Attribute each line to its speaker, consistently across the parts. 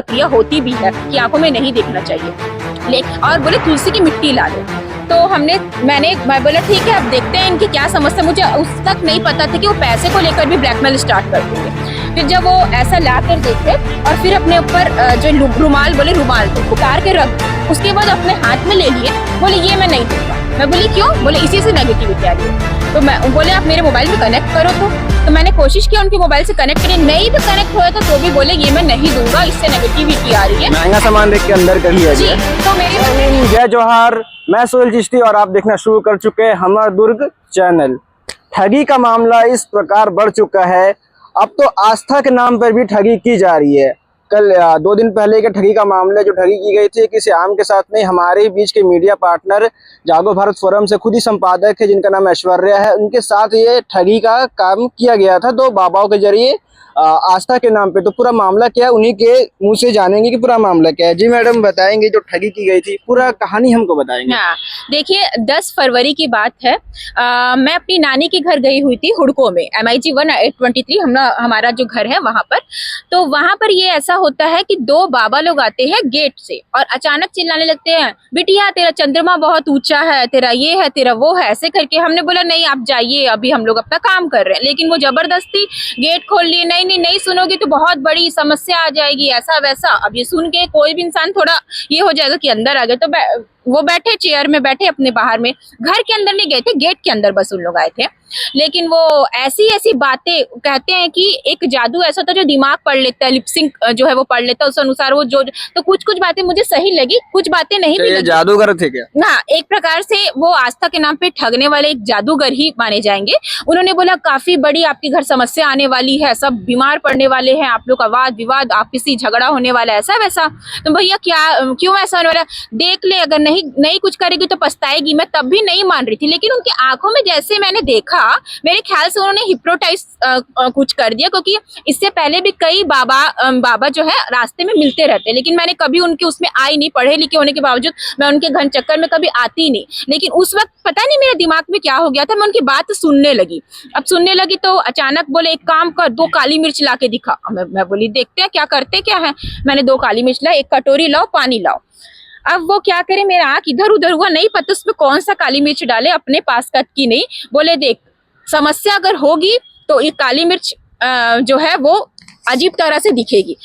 Speaker 1: क्रिया होती भी है कि आंखों में नहीं देखना चाहिए, और बोले तुलसी की मिट्टी ला लो। तो मैं बोला ठीक है, अब देखते हैं इनकी क्या समस्या। मुझे उस तक नहीं पता था कि वो पैसे को लेकर भी ब्लैकमेल स्टार्ट कर देंगे। फिर जब वो ऐसा ला कर देखे और फिर अपने ऊपर जो रुमाल बोले रुमाल तो उतार के रख, उसके बाद अपने हाथ में ले लिए, बोले ये मैं नहीं दूंगा। मैं बोली क्यों? बोले इसी से नेगेटिविटी आ रही है। तो मैं बोले आप मेरे मोबाइल में कनेक्ट करो। तो मैंने कोशिश किया उनके मोबाइल से कनेक्ट करने, नहीं भी कनेक्ट हुआ तो भी बोले ये मैं नहीं दूंगा, इससे नेगेटिविटी आ रही है।
Speaker 2: महंगा सामान देख के अंदर कर लिया
Speaker 1: जी। तो मेरी
Speaker 2: जय जोहार, मैं सोहेल चिश्ती और आप देखना शुरू कर चुके हैं हमारा दुर्ग चैनल। ठगी का मामला इस प्रकार बढ़ चुका है, अब तो आस्था के नाम पर भी ठगी की जा रही है। कल 2 दिन पहले के ठगी का मामला जो ठगी की गई थी किसी आम के साथ नहीं, हमारे बीच के मीडिया पार्टनर जागो भारत फोरम से खुद ही संपादक है जिनका नाम ऐश्वर्या है, उनके साथ ये ठगी का काम किया गया था 2 बाबाओं के जरिए आस्था के नाम पे। तो पूरा मामला क्या है उन्हीं के मुंह से जानेंगे कि पूरा मामला क्या है। जी मैडम बताएंगे, जो ठगी की गई थी पूरा कहानी हमको बताएंगे।
Speaker 1: हाँ, देखिए 10 फरवरी की बात है। मैं अपनी नानी के घर गई हुई थी हुड़को में, MIG 123 हमारा जो घर है वहां पर। तो वहां पर ये ऐसा होता है कि 2 बाबा लोग आते हैं गेट से और अचानक चिल्लाने लगते हैं, बिटिया तेरा चंद्रमा बहुत ऊंचा है, तेरा ये है तेरा वो है, ऐसे करके। हमने बोला नहीं आप जाइए, अभी हम लोग अपना काम कर रहे हैं। लेकिन वो जबरदस्ती गेट खोल लिए, नहीं सुनोगे तो बहुत बड़ी समस्या आ जाएगी, ऐसा वैसा। अब ये सुन के कोई भी इंसान थोड़ा ये हो जाएगा कि अंदर आ गए। तो वो बैठे चेयर में बैठे अपने बाहर में, घर के अंदर नहीं गए थे, गेट के अंदर बस उन लोग आए थे। लेकिन वो ऐसी बातें कहते हैं कि एक जादू ऐसा था जो दिमाग पढ़ लेता है, लिपसिंग जो है वो पढ़ लेता है, उस अनुसार वो जो तो कुछ बातें मुझे सही लगी, कुछ बातें नहीं भी लगी।
Speaker 2: जादूगर थे क्या?
Speaker 1: हाँ, एक प्रकार से वो आस्था के नाम पे ठगने वाले एक जादूगर ही माने जाएंगे। उन्होंने बोला काफी बड़ी आपके घर समस्या आने वाली है, सब बीमार पड़ने वाले हैं, आप लोग का वाद विवाद आपसी झगड़ा होने वाला है, ऐसा वैसा। तो भैया क्यों ऐसा होने वाला, देख ले, अगर नहीं कुछ करेगी तो पछताएगी। मैं तब भी नहीं मान रही थी, लेकिन उनकी आंखों में जैसे मैंने देखा, मेरे ख्याल से उन्होंने हिप्नोटाइज कुछ कर दिया। क्योंकि इससे पहले भी कई बाबा जो है रास्ते में मिलते रहते, लेकिन मैंने कभी उनके उसमें आई नहीं। पढ़े लिखे होने के बावजूद मैं उनके घन चक्कर में कभी आती नहीं। लेकिन उस वक्त पता नहीं मेरे दिमाग में क्या हो गया था, मैं उनकी बात सुनने लगी। अब सुनने लगी तो अचानक बोले एक काम कर, 2 काली मिर्च ला के दिखा। मैं बोली देखते हैं क्या करते क्या है। मैंने 2 काली मिर्च लाई, 1 कटोरी लाओ, पानी लाओ। अब वो क्या करे, मेरा आंख इधर उधर हुआ, नहीं पता उसमें कौन सा काली मिर्च डाले, अपने पास कट की नहीं। बोले देख, समस्या अगर होगी तो ये काली मिर्च जो है वो अजीब तरह से दिखेगी।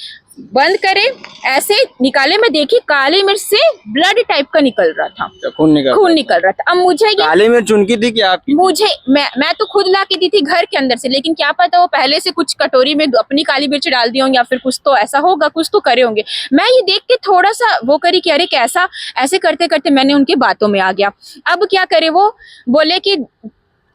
Speaker 1: बंद करे, ऐसे निकाले, मैं देखी काली मिर्च से ब्लड टाइप का निकल रहा था, खून निकल रहा था। अब मुझे
Speaker 2: काली मिर्च उनकी थी क्या आपकी?
Speaker 1: मुझे मैं तो खुद ला के दी थी घर के अंदर से, लेकिन क्या पता वो पहले से कुछ कटोरी में अपनी काली मिर्च डाल दी होंगे या फिर कुछ तो ऐसा होगा, कुछ तो करे होंगे। मैं ये देख के थोड़ा सा वो करी कि अरे कैसा, ऐसे करते करते मैंने उनकी बातों में आ गया। अब क्या करे, वो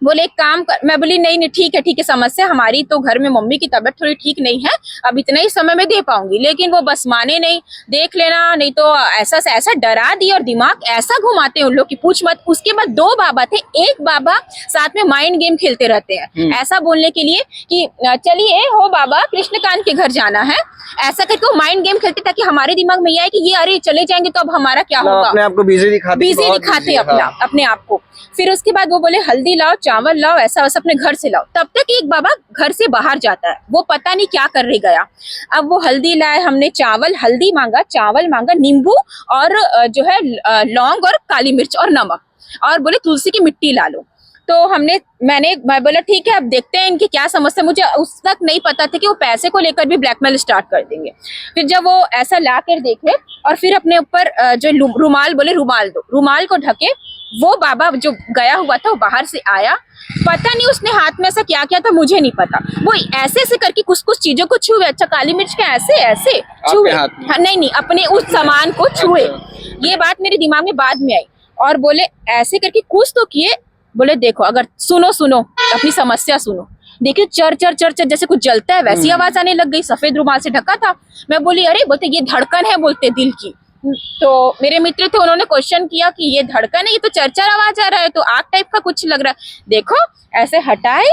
Speaker 1: बोले एक काम कर। मैं बोली नहीं ठीक है, समस्या हमारी तो घर में मम्मी की तबीयत थोड़ी ठीक नहीं है, अब इतना ही समय में दे पाऊंगी। लेकिन वो बस माने नहीं, देख लेना नहीं तो ऐसा से ऐसा डरा दी और दिमाग ऐसा घुमाते हैं उन लोग की पूछ मत। उसके बाद 2 बाबा थे, एक बाबा साथ में माइंड गेम खेलते रहते हैं, ऐसा बोलने के लिए कि चलिए हो बाबा कृष्णकांत के घर जाना है, ऐसा करके वो माइंड गेम खेलते ताकि हमारे दिमाग में ये आए कि ये अरे चले जाएंगे तो अब हमारा क्या होगा।
Speaker 2: अपने आप को बिजी दिखाते
Speaker 1: अपने आप को। फिर उसके बाद वो बोले हल्दी लाओ, चावल लाओ, ऐसा वैसा अपने घर से लाओ। तब तक एक बाबा घर से बाहर जाता है, वो पता नहीं क्या कर रही गया। अब वो हल्दी लाए, हमने हल्दी मांगा, चावल मांगा, नींबू और जो है लौंग और काली मिर्च और नमक, और बोले तुलसी की मिट्टी ला लो। तो मैं बोला ठीक है, अब देखते हैं इनकी क्या समस्या। मुझे उस तक नहीं पता था कि वो पैसे को लेकर भी ब्लैकमेल स्टार्ट कर देंगे। फिर जब वो ऐसा ला कर देखे और फिर अपने ऊपर जो रुमाल बोले रुमाल दो, रुमाल को ढके, वो बाबा जो गया हुआ था वो बाहर से आया। पता नहीं उसने हाथ में ऐसा क्या किया था, मुझे नहीं पता। वो ऐसे करके कुछ चीजों को छुए। अच्छा, काली मिर्च के ऐसे छुए, हाँ, नहीं अपने उस सामान को छुए। ये बात मेरे दिमाग में बाद में आई और बोले ऐसे करके कुछ तो किए। बोले देखो, अगर सुनो अपनी समस्या सुनो। देखिए चर जैसे कुछ जलता है वैसी आवाज आने लग गई। सफेद रुमाल से ढका था। मैं बोली अरे, बोलते ये धड़कन है, बोलते दिल की। तो मेरे मित्र थे, उन्होंने क्वेश्चन किया कि ये धड़कन है, ये तो चरचर आवाज आ रहा है, तो आग टाइप का कुछ लग रहा है। देखो ऐसे हटाए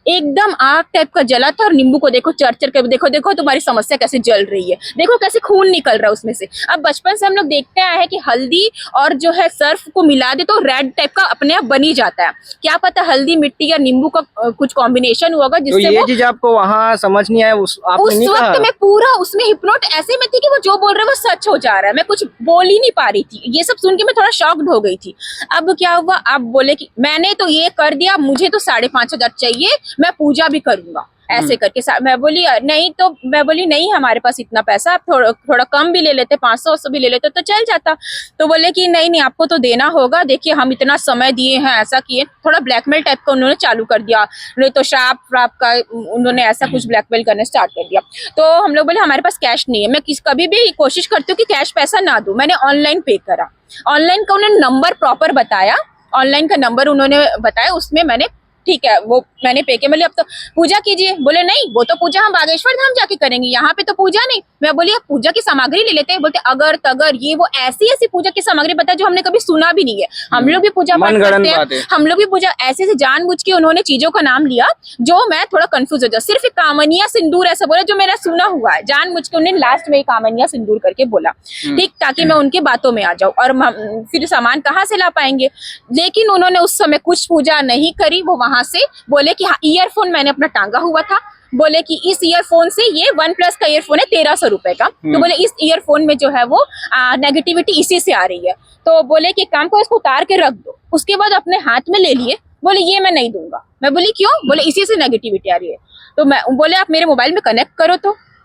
Speaker 1: एकदम आग टाइप का जला था और नींबू को देखो चर के देखो देखो तुम्हारी समस्या कैसे जल रही है, देखो कैसे खून निकल रहा है उसमें से। अब बचपन से हम लोग देखते आए हैं कि हल्दी और जो है सर्फ को मिला दे तो रेड टाइप का अपने आप बनी जाता है। क्या पता हल्दी मिट्टी या नींबू का कुछ कॉम्बिनेशन हुआ होगा
Speaker 2: तो
Speaker 1: जिससे
Speaker 2: ये
Speaker 1: वो
Speaker 2: चीज आपको वहाँ समझ नहीं आया, आपने नहीं कहा?
Speaker 1: वक्त मैं पूरा उसमें हिप्नोट ऐसे में थी कि वो जो बोल रहे वो सच हो जा रहा है, मैं कुछ बोल ही नहीं पा रही थी। ये सब सुन के मैं थोड़ा शॉक्ड हो गई थी। अब क्या हुआ, अब बोले कि मैंने तो ये कर दिया, मुझे तो 5,500 चाहिए, मैं पूजा भी करूंगा ऐसे करके। मैं बोली नहीं, तो मैं बोली नहीं हमारे पास इतना पैसा, आप थोड़ा कम भी ले लेते, 500 भी ले लेते तो चल जाता। तो बोले कि नहीं नहीं आपको तो देना होगा, देखिए हम इतना समय दिए हैं, ऐसा किए। थोड़ा ब्लैकमेल टाइप का उन्होंने चालू कर दिया, नहीं तो श्राप व्राप का उन्होंने ऐसा कुछ ब्लैकमेल करने स्टार्ट कर दिया। तो हम लोग बोले हमारे पास कैश नहीं है। मैं कभी भी कोशिश करती हूँ कि कैश पैसा ना दूं, मैंने ऑनलाइन पे करा। ऑनलाइन का उन्होंने नंबर प्रॉपर बताया, ऑनलाइन का नंबर उन्होंने बताया, उसमें मैंने ठीक है वो मैंने पे किया। बोले अब तो पूजा कीजिए, बोले नहीं वो तो पूजा हम बागेश्वर धाम जाके करेंगे, यहाँ पे तो पूजा नहीं। मैं बोली आप पूजा की सामग्री ले लेते हैं, बोलते अगर तगर ये वो ऐसी ऐसी पूजा की सामग्री बताया जो हमने कभी सुना भी नहीं है। हम लोग भी पूजा पाठ करते हैं, हम लोग भी पूजा ऐसे से जानबूझ के उन्होंने चीजों का नाम लिया जो मैं थोड़ा कंफ्यूज हो जाऊँ। सिर्फ एक कामनिया सिंदूर ऐसा बोला जो मैंने सुना हुआ है, जानबूझ के उन्होंने लास्ट में कामनिया सिंदूर करके बोला, ठीक, ताकि मैं उनके बातों में आ जाऊँ और फिर सामान कहाँ से ला पाएंगे। लेकिन उन्होंने उस समय कुछ पूजा नहीं करी। वो वहां से बोले कि हाँ ईयरफोन मैंने अपना टांगा हुआ था, बोले कि इस ईयरफोन से, ये OnePlus का ईयरफोन है 1300 रुपए का, तो बोले इस ईयरफोन में जो है वो नेगेटिविटी इसी से आ रही है। तो बोले कि काम को इसको उतार के रख दो। उसके बाद अपने हाथ में ले लिए, बोले ये मैं नहीं दूंगा। मैं बोली क्यों, बोले इसी से नेगेटिविटी आ रही है। तो मैं बोले आप मेरे मोबाइल में कनेक्ट करो।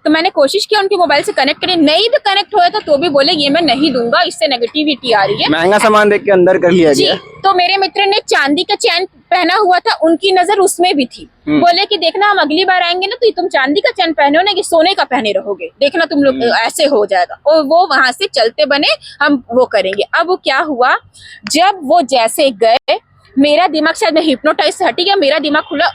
Speaker 1: तो मैंने कोशिश किया उनके मोबाइल से कनेक्ट करने, नहीं भी कनेक्ट हुआ था तो भी बोले ये मैं नहीं दूंगा, इससे नेगेटिविटी आ रही है।
Speaker 2: महंगा सामान देख के अंदर कर लिया
Speaker 1: जी।
Speaker 2: गया।
Speaker 1: तो मेरे मित्र ने चांदी का चैन पहना हुआ था, उनकी नजर उसमें भी थी। बोले कि देखना हम अगली बार आएंगे ना तो तुम चांदी का चैन पहने हो ना, कि सोने का पहने रहोगे, देखना तुम लोग ऐसे हो जाएगा। और वो वहां से चलते बने, हम वो करेंगे। अब वो क्या हुआ, जब वो जैसे गए मेरा दिमाग, शायद मैं हिप्नोटाइज से हटी गया, मेरा दिमाग खुला।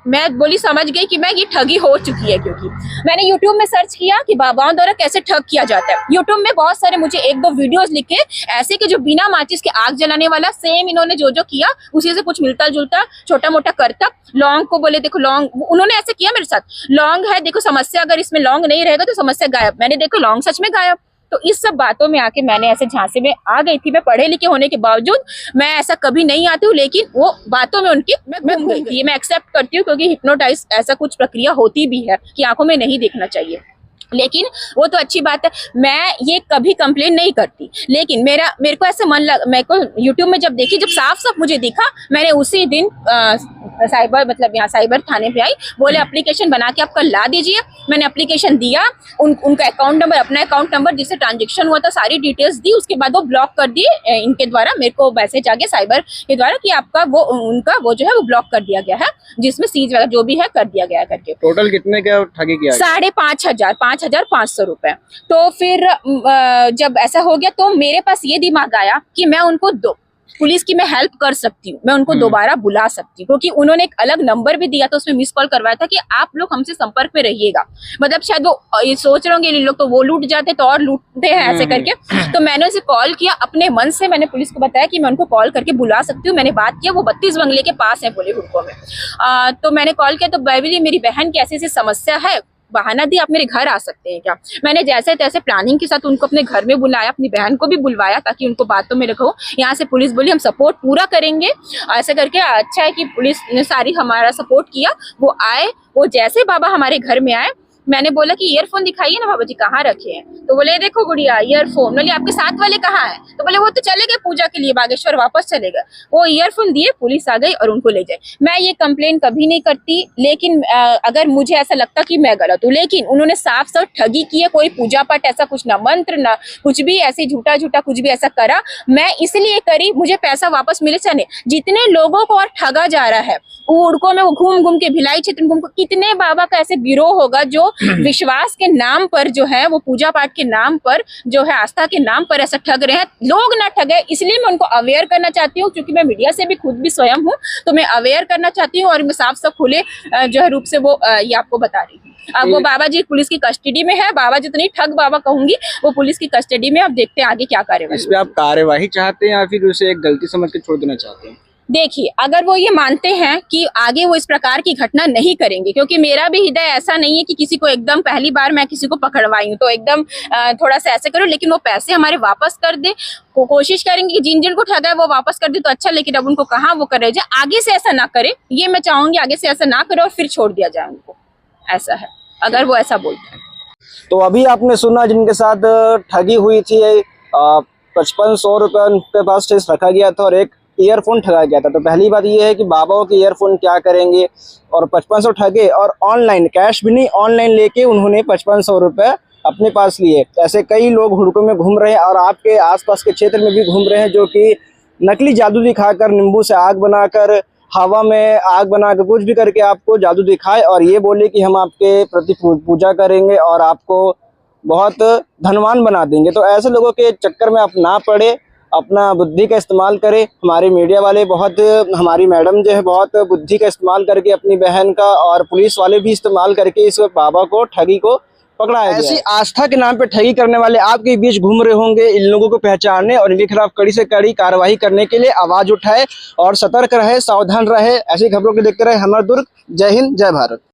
Speaker 1: मैं बोली समझ गई कि मैं ये ठगी हो चुकी है, क्योंकि मैंने यूट्यूब में सर्च किया कि बाबाओं द्वारा कैसे ठग किया जाता है। यूट्यूब में बहुत सारे मुझे 1-2 वीडियोस लिखे ऐसे कि जो बिना माचिस के आग जलाने वाला, सेम इन्होंने जो जो किया उसी से कुछ मिलता जुलता छोटा मोटा करता। लौंग को बोले देखो लौंग, उन्होंने ऐसे किया मेरे साथ, लौंग है देखो समस्या, अगर इसमें लौंग नहीं रहेगा तो समस्या गायब। मैंने देखो लौंग सच में गायब। तो इस सब बातों में आके मैंने ऐसे झांसे में आ गई थी। मैं पढ़े लिखे होने के बावजूद मैं ऐसा कभी नहीं आती हूँ, लेकिन वो बातों में उनकी मैं घूम गई थी। ये मैं एक्सेप्ट करती हूँ, क्योंकि हिप्नोटाइज ऐसा कुछ प्रक्रिया होती भी है कि आंखों में नहीं देखना चाहिए। लेकिन वो तो अच्छी बात है, मैं ये कभी कंप्लेन नहीं करती। लेकिन मेरे को ऐसे मेरे को यूट्यूब में जब देखी, जब साफ साफ मुझे दिखा, मैंने उसी दिन साइबर मतलब यहाँ साइबर थाने पे आई। बोले एप्लीकेशन बना के आप कल ला दीजिए। मैंने एप्लीकेशन दिया, उनका अकाउंट नंबर, अपना अकाउंट नंबर जिससे ट्रांजेक्शन हुआ था, सारी डिटेल्स दी। उसके बाद वो ब्लॉक कर दिए इनके द्वारा। मेरे को मैसेज आ गया साइबर के द्वारा कि आपका वो उनका वो जो है वो ब्लॉक कर दिया गया है, जिसमें सीज वगैरह जो भी है कर दिया गया है करके।
Speaker 2: टोटल कितने का ठगी किया?
Speaker 1: 5,500 रुपए। तो फिर जब ऐसा हो गया तो मेरे पास ये दिमाग आया कि मैं उनको पुलिस की मैं हेल्प कर सकती हूँ, मैं उनको दोबारा बुला सकती हूँ, क्योंकि उन्होंने एक अलग नंबर भी दिया था, उसमें मिस कॉल करवाया था कि आप लोग हमसे संपर्क में रहिएगा। मतलब शायद वो ये सोच रहे होंगे लोग तो वो लूट जाते तो और लूटते हैं ऐसे करके। तो मैंने उसे कॉल किया अपने मन से, मैंने पुलिस को बताया कि मैं उनको कॉल करके बुला सकती हूँ। मैंने बात किया, वो 32 बंगले के पास है बोले हुडको में। तो मैंने कॉल किया, तो बोली मेरी बहन की ऐसी ऐसी समस्या है, बहाना दी आप मेरे घर आ सकते हैं क्या। मैंने जैसे तैसे प्लानिंग के साथ उनको अपने घर में बुलाया, अपनी बहन को भी बुलवाया ताकि उनको बातों में रखो। यहाँ से पुलिस बोली हम सपोर्ट पूरा करेंगे ऐसे करके। अच्छा है कि पुलिस ने सारी हमारा सपोर्ट किया। वो आए, वो जैसे बाबा हमारे घर में आए, मैंने बोला कि ईयरफोन दिखाइए ना बाबा जी, कहाँ रखे हैं। तो बोले देखो गुड़िया ईयरफोन। बोले आपके साथ वाले कहाँ हैं? तो बोले वो तो चले गए पूजा के लिए, बागेश्वर वापस चले गए। वो ईयरफोन दिए, पुलिस आ गई और उनको ले जाए। मैं ये कंप्लेन कभी नहीं करती, लेकिन अगर मुझे ऐसा लगता कि मैं गलत हूँ, लेकिन उन्होंने साफ साफ ठगी की है। कोई पूजा पाठ ऐसा कुछ ना मंत्र ना कुछ भी ऐसे झूठा झूठा कुछ भी ऐसा करा, मैं इसलिए करी मुझे पैसा वापस मिले चले। जितने लोगों को और ठगा जा रहा है उड़को में, वो घूम घूम के भिलाई क्षेत्र में घूम, कितने बाबा का ऐसे गिरोह होगा जो विश्वास के नाम पर जो है वो पूजा पाठ के नाम पर जो है आस्था के नाम पर ऐसा ठग रहे हैं। लोग ना ठगे, इसलिए मैं उनको अवेयर करना चाहती हूँ, क्योंकि मैं मीडिया से भी खुद भी स्वयं हूँ, तो मैं अवेयर करना चाहती हूँ और मैं साफ साफ खुले जो है रूप से वो ये आपको बता रही हूँ। अब वो बाबा जी पुलिस की कस्टडी में है। बाबा जी तो नहीं, ठग बाबा कहूंगी, वो पुलिस की कस्टडी में। अब देखते हैं आगे क्या कार्यवाही।
Speaker 2: इस पे आप कार्यवाही चाहते हैं या फिर उसे एक गलती समझ के छोड़ देना चाहते हैं?
Speaker 1: देखिए, अगर वो ये मानते हैं कि आगे वो इस प्रकार की घटना नहीं करेंगे, क्योंकि मेरा भी हृदय ऐसा नहीं है कि किसी को एकदम पहली बार मैं किसी को पकड़वाई हूँ तो एकदम थोड़ा सा ऐसे करो, लेकिन वो पैसे हमारे वापस कर दे। कोशिश करेंगे कि जिन जिन को ठगा है वो वापस कर दे तो अच्छा, लेकिन अब उनको कहाँ वो कर रहे जाए, आगे से ऐसा ना करे, ये मैं चाहूंगी आगे से ऐसा ना करे और फिर छोड़ दिया जाए उनको। ऐसा है अगर वो ऐसा बोलते हैं।
Speaker 2: तो अभी आपने सुना जिनके साथ ठगी हुई थी, 5500 रुपये उनके पास स्टेज रखा गया था और एक ईयरफोन ठगा गया था। तो पहली बात ये है कि बाबाओं के ईयरफोन क्या करेंगे, और 5500 ठगे और ऑनलाइन कैश भी नहीं, ऑनलाइन लेके उन्होंने 5500 रुपये अपने पास लिए। ऐसे कई लोग हुड़कों में घूम रहे हैं और आपके आसपास के क्षेत्र में भी घूम रहे हैं, जो कि नकली जादू दिखाकर, नींबू से आग बनाकर, हवा में आग बनाकर, कुछ भी करके आपको जादू दिखाए और ये बोले कि हम आपके प्रति पूजा करेंगे और आपको बहुत धनवान बना देंगे। तो ऐसे लोगों के चक्कर में आप ना पड़े, अपना बुद्धि का इस्तेमाल करें। हमारे मीडिया वाले बहुत, हमारी मैडम जो है बहुत बुद्धि का इस्तेमाल करके, अपनी बहन का और पुलिस वाले भी इस्तेमाल करके इस बाबा को, ठगी को पकड़ाया गया। ऐसी आस्था के नाम पे ठगी करने वाले आपके बीच घूम रहे होंगे। इन लोगों को पहचानने और इनके खिलाफ कड़ी से कड़ी कार्रवाई करने के लिए आवाज उठाए और सतर्क रहे, सावधान रहे। ऐसी खबरों को देखते रहे हमर दुर्ग। जय हिंद, जय भारत।